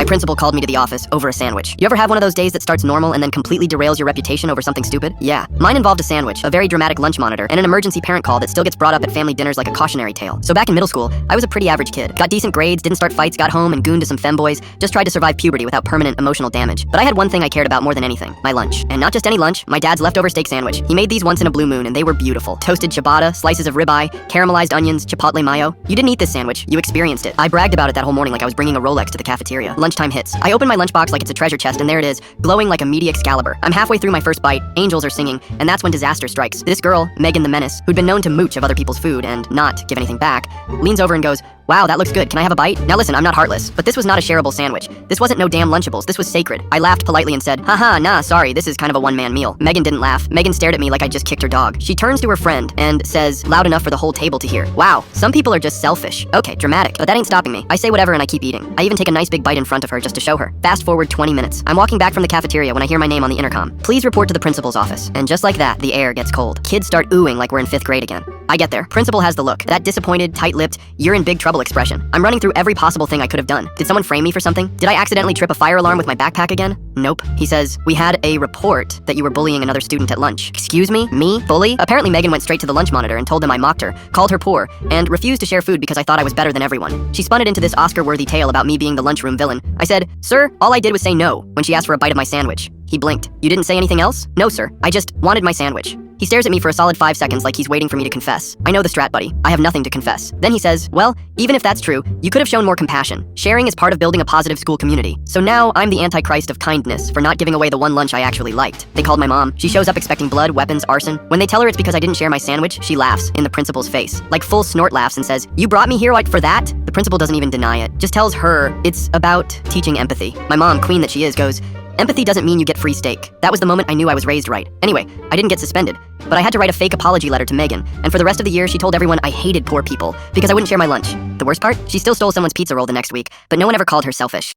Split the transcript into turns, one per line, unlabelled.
My principal called me to the office over a sandwich. You ever have one of those days that starts normal and then completely derails your reputation over something stupid? Yeah. Mine involved a sandwich, a very dramatic lunch monitor, and an emergency parent call that still gets brought up at family dinners like a cautionary tale. So back in middle school, I was a pretty average kid. Got decent grades, didn't start fights, got home and gooned to some femboys, just tried to survive puberty without permanent emotional damage. But I had one thing I cared about more than anything, my lunch. And not just any lunch, my dad's leftover steak sandwich. He made these once in a blue moon and they were beautiful. Toasted ciabatta, slices of ribeye, caramelized onions, chipotle mayo. You didn't eat this sandwich, you experienced it. I bragged about it that whole morning like I was bringing a Rolex to the cafeteria. Lunchtime hits. I open my lunchbox like it's a treasure chest and there it is, glowing like a meaty Excalibur. I'm halfway through my first bite, angels are singing, and that's when disaster strikes. This girl, Megan the Menace, who'd been known to mooch of other people's food and not give anything back, leans over and goes, "Wow, that looks good. Can I have a bite?" Now listen, I'm not heartless, but this was not a shareable sandwich. This wasn't no damn Lunchables. This was sacred. I laughed politely and said, "Haha, nah, sorry, this is kind of a one-man meal." Megan didn't laugh. Megan stared at me like I just kicked her dog. She turns to her friend and says, loud enough for the whole table to hear, "Wow, some people are just selfish." Okay, dramatic, but that ain't stopping me. I say whatever and I keep eating. I even take a nice big bite in front of her just to show her. Fast forward 20 minutes. I'm walking back from the cafeteria when I hear my name on the intercom. "Please report to the principal's office." And just like that, the air gets cold. Kids start oohing like we're in 5th grade again. I get there. Principal has the look. That disappointed, tight-lipped, you're in big trouble expression. I'm running through every possible thing I could have done. Did someone frame me for something? Did I accidentally trip a fire alarm with my backpack again? Nope. He says, "We had a report that you were bullying another student at lunch." Excuse me? Me? Bully? Apparently Megan went straight to the lunch monitor and told them I mocked her, called her poor, and refused to share food because I thought I was better than everyone. She spun it into this Oscar-worthy tale about me being the lunchroom villain. I said, "Sir, all I did was say no," when she asked for a bite of my sandwich. He blinked. "You didn't say anything else?" "No, sir. I just wanted my sandwich." He stares at me for a solid 5 seconds like he's waiting for me to confess. I know the strat, buddy. I have nothing to confess. Then he says, "Well, even if that's true, you could have shown more compassion. Sharing is part of building a positive school community. So now I'm the antichrist of kindness for not giving away the one lunch I actually liked." They called my mom. She shows up expecting blood, weapons, arson. When they tell her it's because I didn't share my sandwich, she laughs in the principal's face. Like full snort laughs and says, "You brought me here like for that?" The principal doesn't even deny it. Just tells her it's about teaching empathy. My mom, queen that she is, goes, "Empathy doesn't mean you get free steak." That was the moment I knew I was raised right. Anyway, I didn't get suspended, but I had to write a fake apology letter to Megan, and for the rest of the year she told everyone I hated poor people because I wouldn't share my lunch. The worst part? She still stole someone's pizza roll the next week, but no one ever called her selfish.